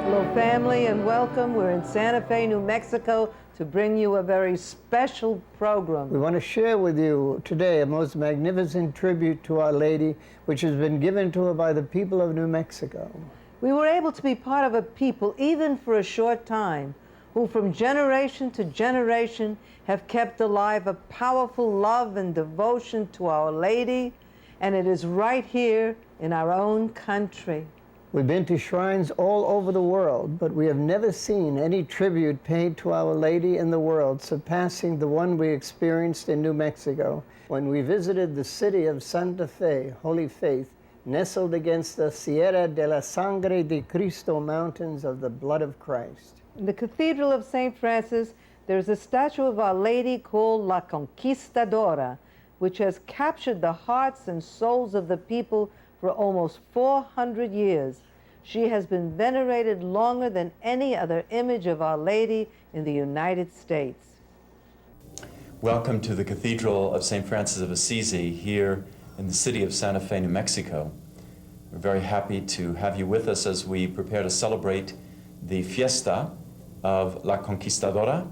Hello, family, and welcome. We're in Santa Fe, New Mexico, to bring you a very special program. We want to share with you today a most magnificent tribute to Our Lady, which has been given to her by the people of New Mexico. We were able to be part of a people, even for a short time, who from generation to generation have kept alive a powerful love and devotion to Our Lady, and it is right here in our own country. We've been to shrines all over the world, but we have never seen any tribute paid to Our Lady in the world surpassing the one we experienced in New Mexico when we visited the city of Santa Fe, Holy Faith, nestled against the Sierra de la Sangre de Cristo mountains of the blood of Christ. In the Cathedral of St. Francis, there's a statue of Our Lady called LaConquistadora, which has captured the hearts and souls of the people for almost 400 years. She has been venerated longer than any other image of Our Lady in the United States. Welcome to the Cathedral of St. Francis of Assisi here in the city of Santa Fe, New Mexico. We're very happy to have you with us as we prepare to celebrate the fiesta of La Conquistadora,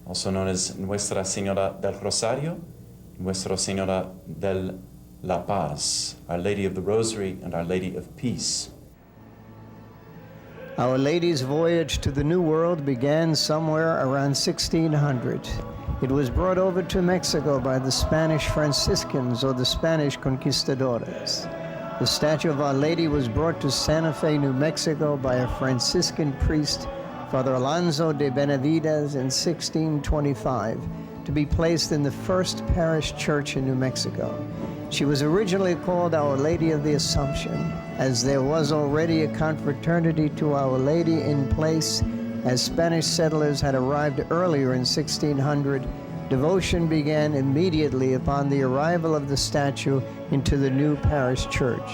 also known as Nuestra Señora del Rosario, Nuestra Señora de la Paz, Our Lady of the Rosary and Our Lady of Peace. Our Lady's voyage to the New World began somewhere around 1600. It was brought over to Mexico by the Spanish Franciscans or the Spanish Conquistadores. The statue of Our Lady was brought to Santa Fe, New Mexico by a Franciscan priest, Father Alonso de Benavides, in 1625 to be placed in the first parish church in New Mexico. She was originally called Our Lady of the Assumption, as there was already a confraternity to Our Lady in place. As Spanish settlers had arrived earlier in 1600, devotion began immediately upon the arrival of the statue into the new parish church.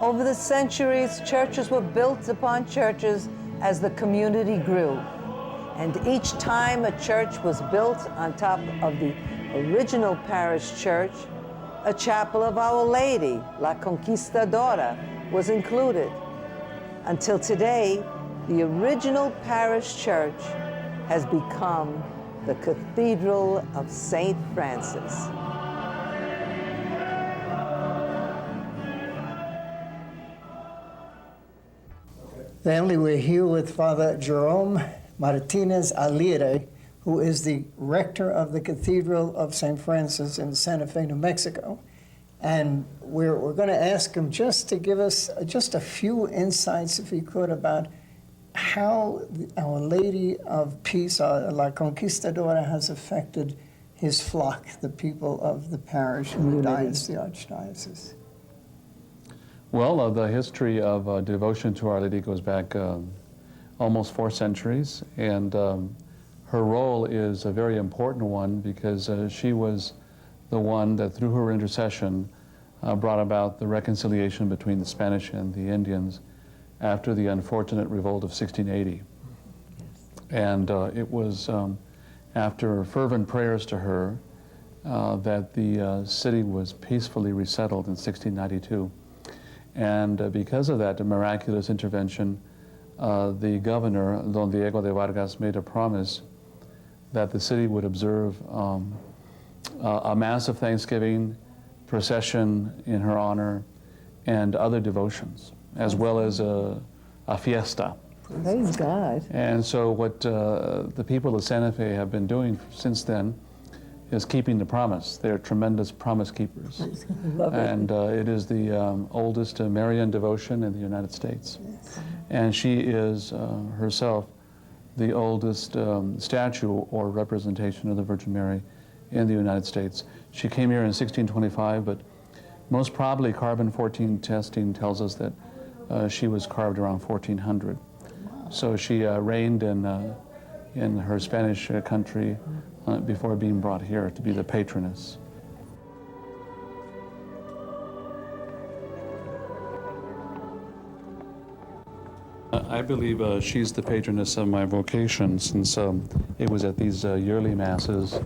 Over the centuries, churches were built upon churches as the community grew. And each time a church was built on top of the original parish church, a chapel of Our Lady, La Conquistadora, was included. Until today, the original parish church has become the Cathedral of St. Francis. Family, we're here with Father Jerome Martinez Alire, who is the rector of the Cathedral of St. Francis in Santa Fe, New Mexico. And we're going to ask him just to give us just a few insights, if he could, about how Our Lady of Peace, La Conquistadora, has affected his flock, the people of the parish and the archdiocese. Well, the history of devotion to Our Lady goes back almost 4 centuries, and her role is a very important one because she was the one that, through her intercession, brought about the reconciliation between the Spanish and the Indians after the unfortunate revolt of 1680. And it was after fervent prayers to her that the city was peacefully resettled in 1692. And because of that, the miraculous intervention, the governor, Don Diego de Vargas, made a promise that the city would observe a Mass of Thanksgiving, procession in her honor, and other devotions, as well as a fiesta. Praise God. And so what the people of Santa Fe have been doing since then is keeping the promise. They're tremendous promise keepers. Love it. And it is the oldest Marian devotion in the United States. Yes. And she is herself the oldest statue or representation of the Virgin Mary in the United States. She came here in 1625, but most probably carbon-14 testing tells us that she was carved around 1400. Wow. So she reigned in her Spanish country before being brought here to be the patroness. I believe she's the patroness of my vocation, since it was at these yearly masses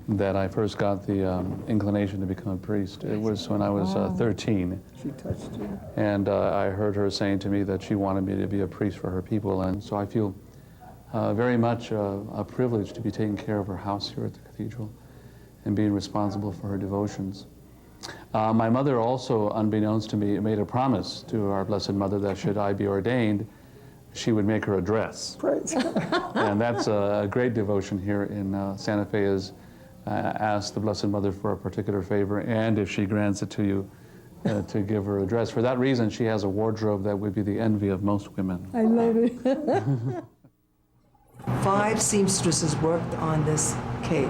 that I first got the inclination to become a priest. It was when I was 13. She touched you. And I heard her saying to me that she wanted me to be a priest for her people. And so I feel very much a privilege to be taking care of her house here at the cathedral and being responsible for her devotions. My mother also, unbeknownst to me, made a promise to our Blessed Mother that should I be ordained, she would make her a dress. Praise God. And that's a great devotion here in Santa Fe, is ask the Blessed Mother for a particular favor, and if she grants it to you, to give her a dress. For that reason, she has a wardrobe that would be the envy of most women. I love it. 5 seamstresses worked on this cape.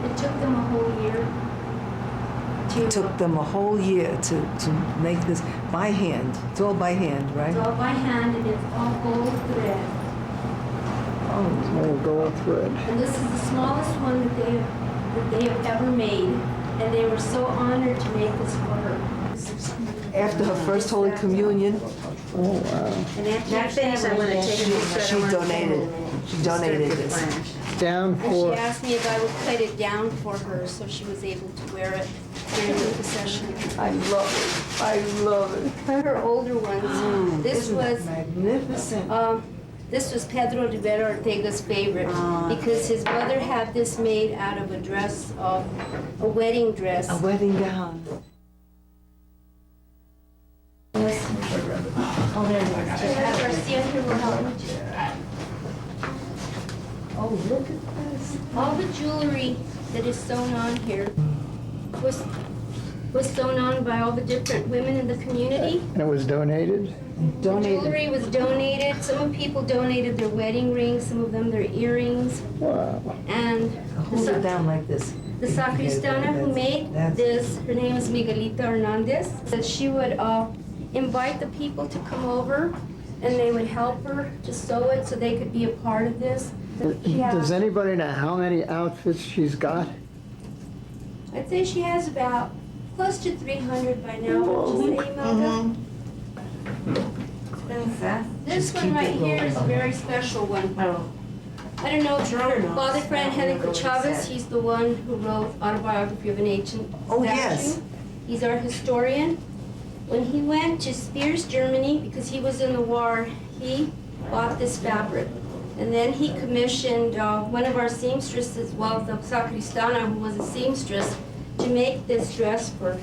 It took them a whole year It took them a whole year to make this by hand. It's all by hand, It's right? all by hand, and it's all gold thread. Oh, gold thread. And this is the smallest one that they have ever made, and they were so honored to make this for her. After her first Holy Communion, Oh, wow. And after you finish, I want to take a picture. she donated this. Down And she for, asked me if I would cut it down for her so she was able to wear it during the procession. I love it. I love it. Her older ones, this Isn't that was magnificent. This was Pedro de Vera Ortega's favorite because his mother had this made out of a dress, a wedding dress. A wedding gown. Oh, there it is. Garcia here will help me. Oh, look at this. All the jewelry that is sewn on here was sewn on by all the different women in the community. and it was donated? Donated. Jewelry was donated. Some people donated their wedding rings, some of them their earrings. Wow. And Hold it down like this. the sacristana who made this, her name is Miguelita Hernandez, said she would invite the people to come over and they would help her to sew it so they could be a part of this. Does anybody know how many outfits she's got? I'd say she has about close to 300 by now, would you say, Imelda? This one right here is a very special one. I don't know if Father Fran Henrico Chavez, he's the one who wrote Autobiography of an Ancient Oh, Statue. yes. He's our historian. When he went to Spears, Germany, because he was in the war, he bought this fabric. And then he commissioned one of our seamstresses, well, the sacristana, who was a seamstress, to make this dress for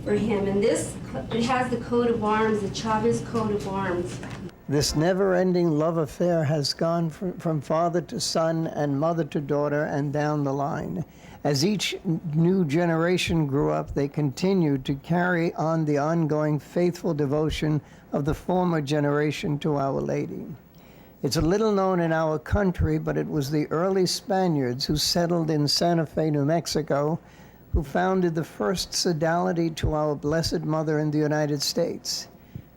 him. And this, it has the coat of arms, the Chavez coat of arms. This never-ending love affair has gone from father to son and mother to daughter and down the line. As each new generation grew up, they continued to carry on the ongoing faithful devotion of the former generation to Our Lady. It's a little known in our country, but it was the early Spaniards who settled in Santa Fe, New Mexico, who founded the first sodality to Our Blessed Mother in the United States.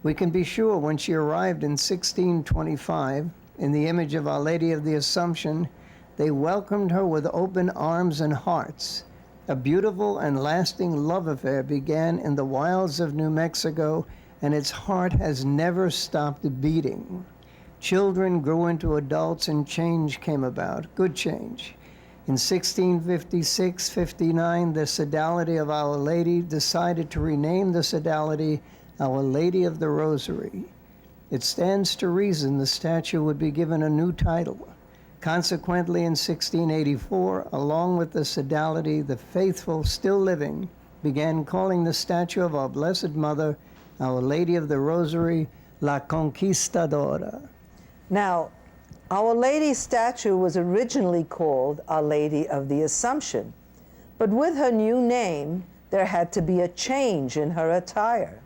We can be sure when she arrived in 1625, in the image of Our Lady of the Assumption, they welcomed her with open arms and hearts. A beautiful and lasting love affair began in the wilds of New Mexico, and its heart has never stopped beating. Children grew into adults and change came about, good change. In 1656-59, the sodality of Our Lady decided to rename the sodality Our Lady of the Rosary. It stands to reason the statue would be given a new title. Consequently, in 1684, along with the sodality, the faithful, still living, began calling the statue of our Blessed Mother, Our Lady of the Rosary, LaConquistadora. Now, Our Lady's statue was originally called Our Lady of the Assumption, but with her new name, there had to be a change in her attire.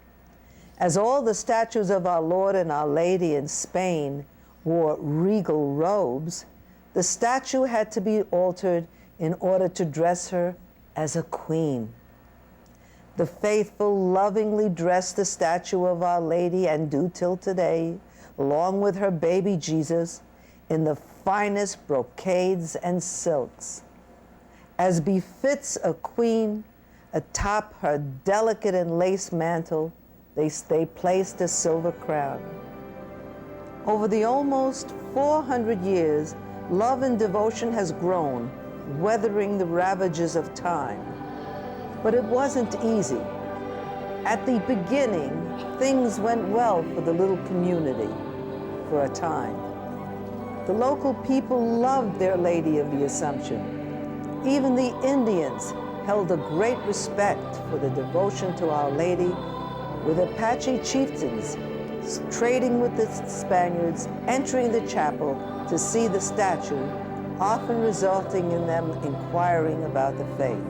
As all the statues of our Lord and Our Lady in Spain wore regal robes, the statue had to be altered in order to dress her as a queen. The faithful lovingly dress the statue of Our Lady, and do till today, along with her baby Jesus, in the finest brocades and silks. As befits a queen, atop her delicate and lace mantle, they placed a silver crown. Over the almost 400 years, love and devotion has grown weathering the ravages of time. But it wasn't easy. At the beginning, things went well for the little community for a time. The local people loved their Lady of the Assumption. Even the Indians held a great respect for the devotion to Our Lady, with Apache chieftains trading with the Spaniards, entering the chapel to see the statue, often resulting in them inquiring about the faith.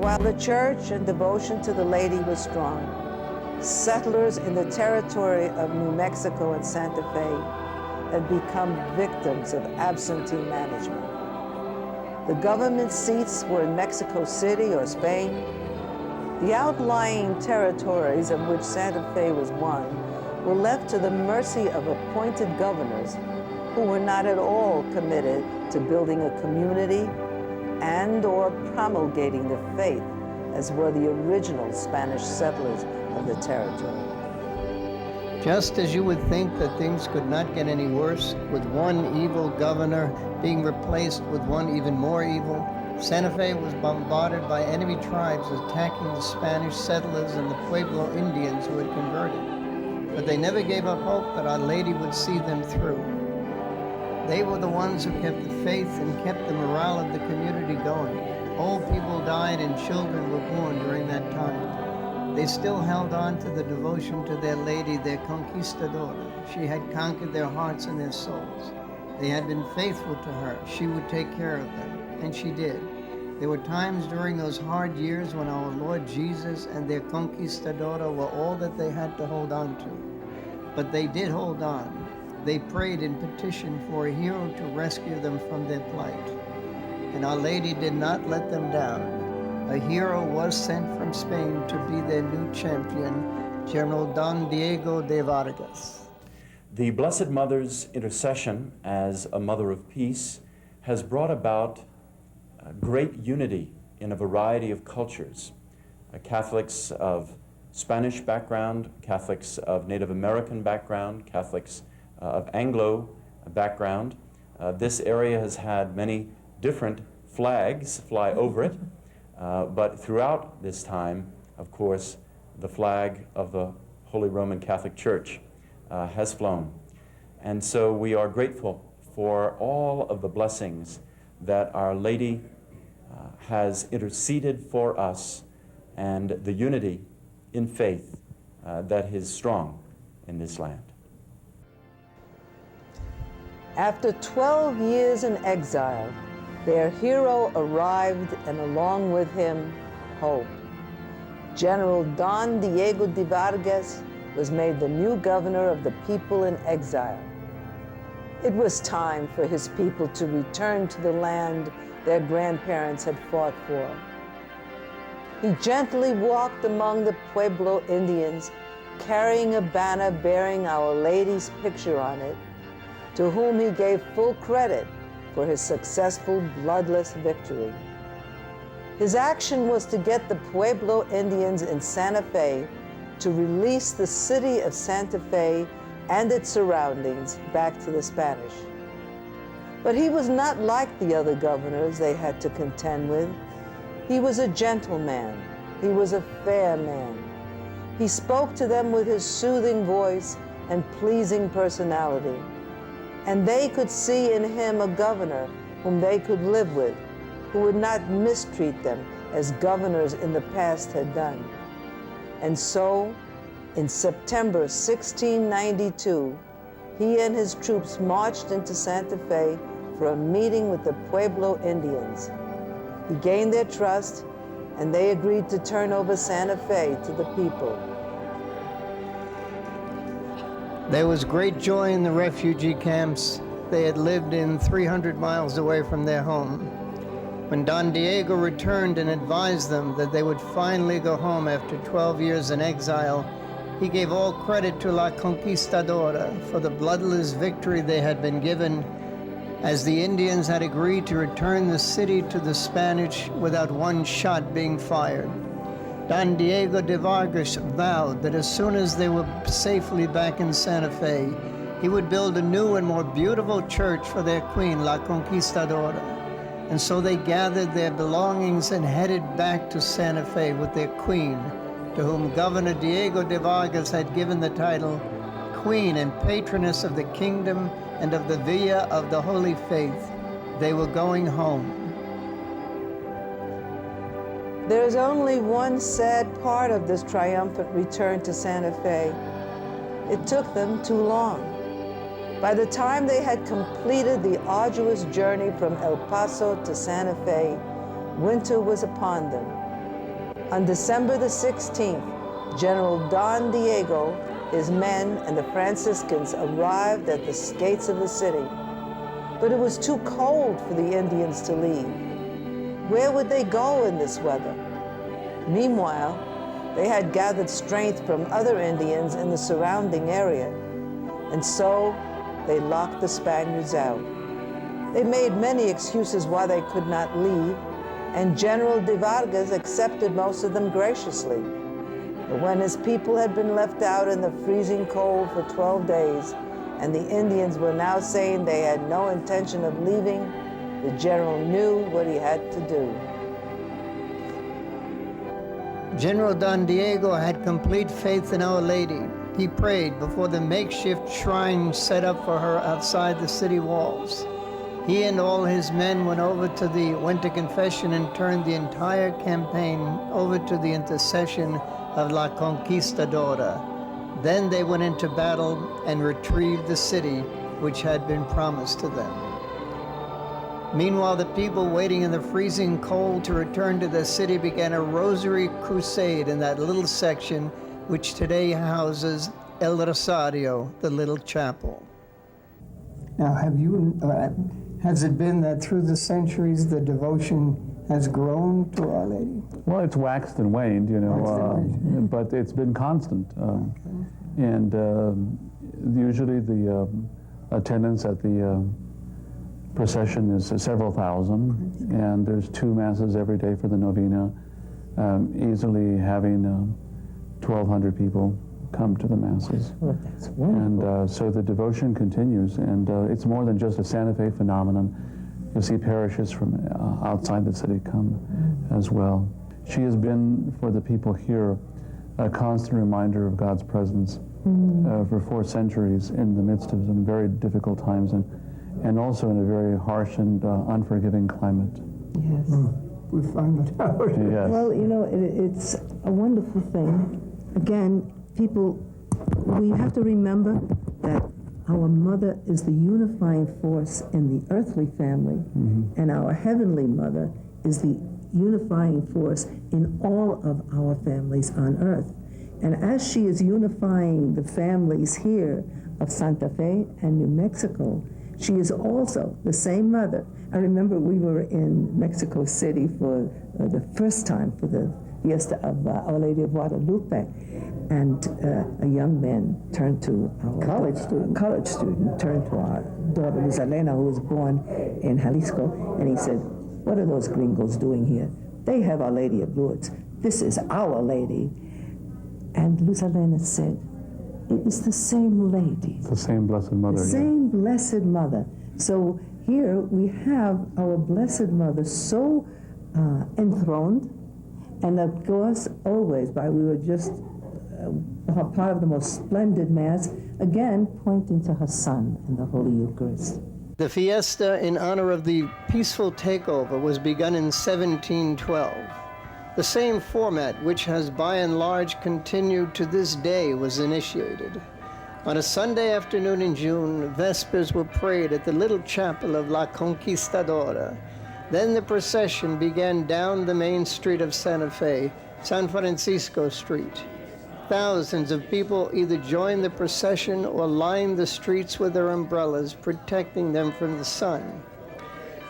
While the church and devotion to the Lady was strong, settlers in the territory of New Mexico and Santa Fe had become victims of absentee management. The government seats were in Mexico City or Spain. The outlying territories, of which Santa Fe was one, were left to the mercy of appointed governors who were not at all committed to building a community and or promulgating the faith, as were the original Spanish settlers of the territory. Just as you would think that things could not get any worse, with one evil governor being replaced with one even more evil, Santa Fe was bombarded by enemy tribes attacking the Spanish settlers and the Pueblo Indians who had converted. But they never gave up hope that Our Lady would see them through. They were the ones who kept the faith and kept the morale of the community going. Old people died and children were born during that time. They still held on to the devotion to their Lady, their Conquistadora. She had conquered their hearts and their souls. They had been faithful to her. She would take care of them. And she did. There were times during those hard years when our Lord Jesus and their Conquistadora were all that they had to hold on to. But they did hold on. They prayed and petitioned for a hero to rescue them from their plight. And Our Lady did not let them down. A hero was sent from Spain to be their new champion, General Don Diego de Vargas. The Blessed Mother's intercession as a mother of peace has brought about great unity in a variety of cultures. Catholics of Spanish background, Catholics of Native American background, Catholics of Anglo background. This area has had many different flags fly over it, but throughout this time, of course, the flag of the Holy Roman Catholic Church has flown. And so we are grateful for all of the blessings that Our Lady has interceded for us, and the unity in faith that is strong in this land. After 12 years in exile, their hero arrived, and along with him, hope. General Don Diego de Vargas was made the new governor of the people in exile. It was time for his people to return to the land their grandparents had fought for. He gently walked among the Pueblo Indians, carrying a banner bearing Our Lady's picture on it, to whom he gave full credit for his successful bloodless victory. His action was to get the Pueblo Indians in Santa Fe to release the city of Santa Fe and its surroundings back to the Spanish. But he was not like the other governors they had to contend with. He was a gentleman. He was a fair man. He spoke to them with his soothing voice and pleasing personality. And they could see in him a governor whom they could live with, who would not mistreat them as governors in the past had done. And so, in September 1692, he and his troops marched into Santa Fe for a meeting with the Pueblo Indians. He gained their trust, and they agreed to turn over Santa Fe to the people. There was great joy in the refugee camps they had lived in 300 miles away from their home. When Don Diego returned and advised them that they would finally go home after 12 years in exile, he gave all credit to LaConquistadora for the bloodless victory they had been given, as the Indians had agreed to return the city to the Spanish without one shot being fired. Don Diego de Vargas vowed that as soon as they were safely back in Santa Fe, he would build a new and more beautiful church for their queen, LaConquistadora. And so they gathered their belongings and headed back to Santa Fe with their queen, to whom Governor Diego de Vargas had given the title Queen and Patroness of the Kingdom and of the Villa of the Holy Faith. They were going home. There is only one sad part of this triumphant return to Santa Fe. It took them too long. By the time they had completed the arduous journey from El Paso to Santa Fe, winter was upon them. On December the 16th, General Don Diego, his men, and the Franciscans arrived at the gates of the city. But it was too cold for the Indians to leave. Where would they go in this weather? Meanwhile, they had gathered strength from other Indians in the surrounding area, and so they locked the Spaniards out. They made many excuses why they could not leave, and General de Vargas accepted most of them graciously. But when his people had been left out in the freezing cold for 12 days, and the Indians were now saying they had no intention of leaving, the general knew what he had to do. General Don Diego had complete faith in Our Lady. He prayed before the makeshift shrine set up for her outside the city walls. He and all his men went to confession and turned the entire campaign over to the intercession of LaConquistadora. Then they went into battle and retrieved the city which had been promised to them. Meanwhile, the people waiting in the freezing cold to return to their city began a Rosary crusade in that little section which today houses El Rosario, the little chapel. Now, has it been that through the centuries the devotion has grown to Our Lady? Well, it's waxed and waned, but it's been constant. And usually the attendance at the procession is several thousand, and there's 2 masses every day for the novena, easily having 1,200 people come to the masses. Oh, that's wonderful. And so the devotion continues, and it's more than just a Santa Fe phenomenon. You'll see parishes from outside the city come as well. She has been, for the people here, a constant reminder of God's presence for 4 centuries in the midst of some very difficult times, and also in a very harsh and unforgiving climate. Yes. We found it out. Yes. Well, it's a wonderful thing. Again, we have to remember that our mother is the unifying force in the earthly family, and our heavenly mother is the unifying force in all of our families on earth. And as she is unifying the families here of Santa Fe and New Mexico, she is also the same mother. I remember we were in Mexico City for the first time for the Fiesta of Our Lady of Guadalupe, and a young man turned to our college student turned to our daughter Luz Elena, who was born in Jalisco, and he said, "What are those gringos doing here? They have Our Lady of Lourdes. This is Our Lady." And Luz Elena said, "It is the same lady. It's the same Blessed Mother. The same Blessed Mother." So here we have our Blessed Mother so enthroned, and of course, always, we were just part of the most splendid Mass, again pointing to her Son in the Holy Eucharist. The fiesta in honor of the peaceful takeover was begun in 1712. The same format, which has by and large continued to this day, was initiated. On a Sunday afternoon in June, Vespers were prayed at the little chapel of La Conquistadora. Then the procession began down the main street of Santa Fe, San Francisco Street. Thousands of people either joined the procession or lined the streets with their umbrellas, protecting them from the sun.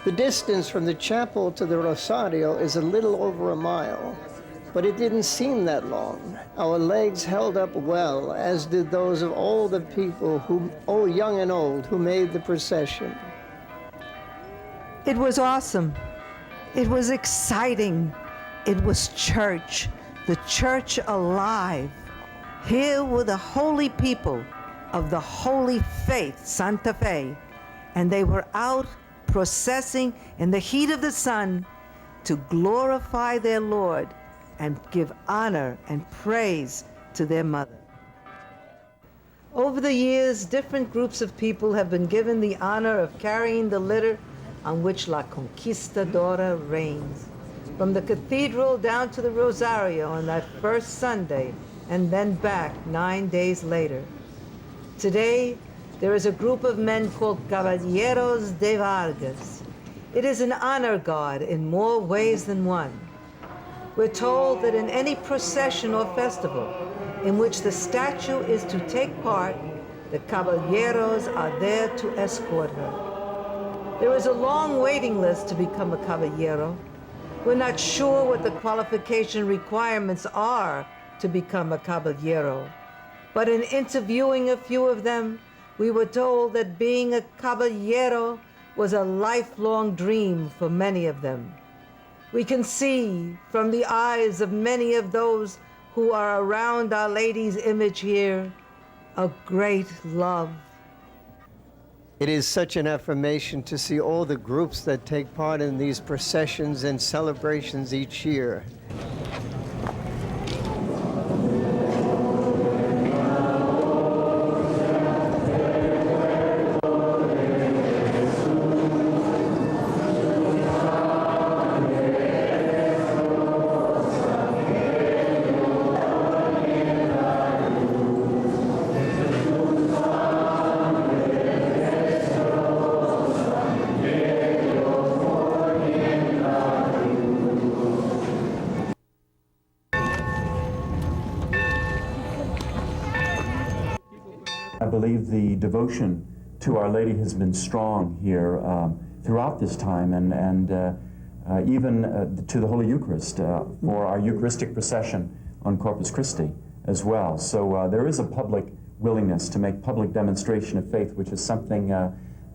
The distance from the chapel to the Rosario is a little over a mile, but it didn't seem that long. Our legs held up well, as did those of all the people, young and old, who made the procession. It was awesome. It was exciting. It was church, the church alive. Here were the holy people of the Holy Faith, Santa Fe, and they were out processing in the heat of the sun to glorify their Lord and give honor and praise to their mother. Over the years, different groups of people have been given the honor of carrying the litter on which La Conquistadora reigns, from the cathedral down to the Rosario on that first Sunday, and then back 9 days later. Today, there is a group of men called Caballeros de Vargas. It is an honor guard in more ways than one. We're told that in any procession or festival in which the statue is to take part, the caballeros are there to escort her. There is a long waiting list to become a caballero. We're not sure what the qualification requirements are to become a caballero, but in interviewing a few of them, we were told that being a caballero was a lifelong dream for many of them. We can see from the eyes of many of those who are around Our Lady's image here a great love. It is such an affirmation to see all the groups that take part in these processions and celebrations each year. I believe the devotion to Our Lady has been strong here throughout this time, and even to the Holy Eucharist for our Eucharistic procession on Corpus Christi as well. So there is a public willingness to make public demonstration of faith, which is something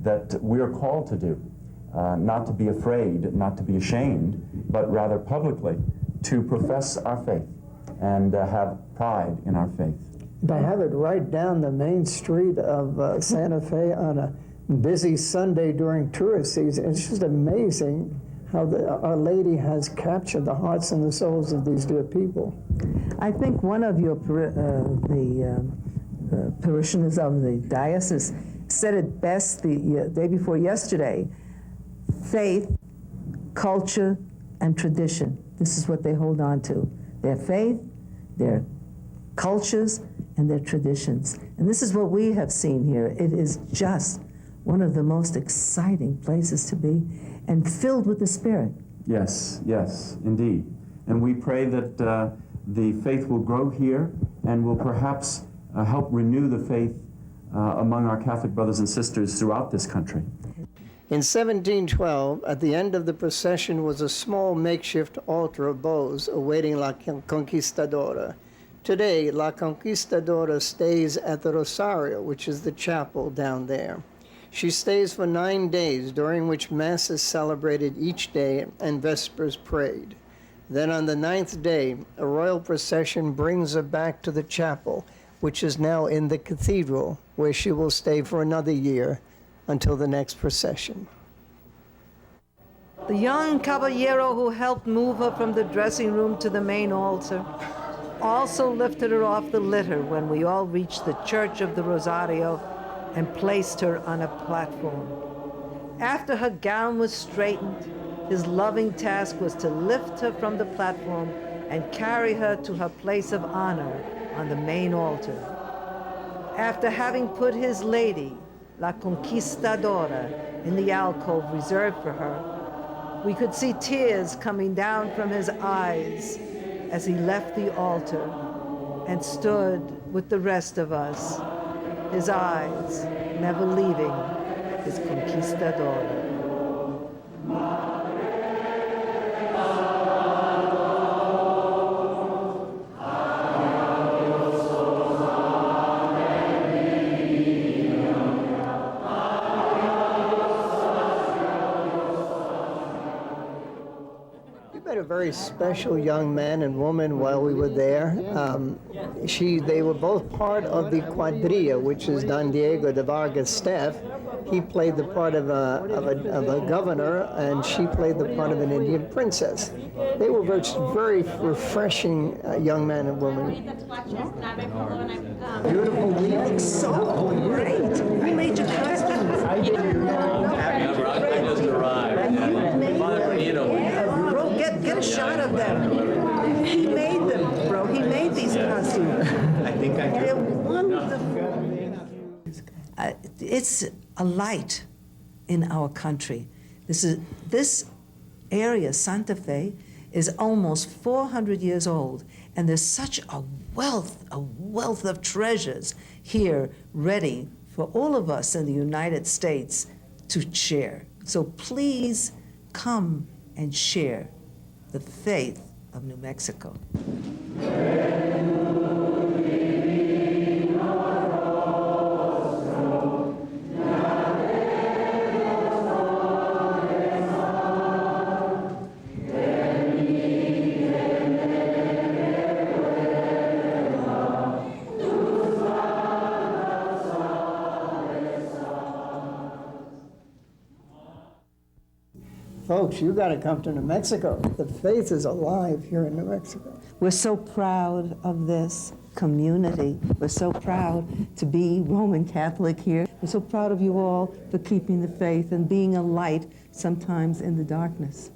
that we are called to do, not to be afraid, not to be ashamed, but rather publicly to profess our faith and have pride in our faith. They have it right down the main street of Santa Fe on a busy Sunday during tourist season. It's just amazing how Our Lady has captured the hearts and the souls of these dear people. I think one of your parishioners of the diocese said it best the day before yesterday. Faith, culture, and tradition. This is what they hold on to. Their faith, their cultures, and their traditions. And this is what we have seen here. It is just one of the most exciting places to be, and filled with the Spirit. Yes, yes, indeed. And we pray that the faith will grow here and will perhaps help renew the faith among our Catholic brothers and sisters throughout this country. In 1712, at the end of the procession was a small makeshift altar of boughs awaiting La Conquistadora. Today, La Conquistadora stays at the Rosario, which is the chapel down there. She stays for 9 days, during which Mass is celebrated each day and Vespers prayed. Then on the 9th day, a royal procession brings her back to the chapel, which is now in the cathedral, where she will stay for another year until the next procession. The young caballero who helped move her from the dressing room to the main altar also lifted her off the litter when we all reached the Church of the Rosario and placed her on a platform. After her gown was straightened, his loving task was to lift her from the platform and carry her to her place of honor on the main altar. After having put his lady, La Conquistadora, in the alcove reserved for her, we could see tears coming down from his eyes as he left the altar and stood with the rest of us, his eyes never leaving his Conquistadora. Very very special young man and woman while we were there. They were both part of the quadrilla, which is Don Diego de Vargas' staff. He played the part of a governor, and she played the part of an Indian princess. They were very refreshing young man and woman. Beautiful. You look so great. Who made your costumes? I just arrived. Bro, get a shot of them. He made them, bro. He made these costumes. I think I They're do. wonderful. It's a light in our country. This area, Santa Fe, is almost 400 years old, and there's such a wealth of treasures here ready for all of us in the United States to share. So please come and share the faith of New Mexico. Folks, you got to come to New Mexico. The faith is alive here in New Mexico. We're so proud of this community. We're so proud to be Roman Catholic here. We're so proud of you all for keeping the faith and being a light sometimes in the darkness.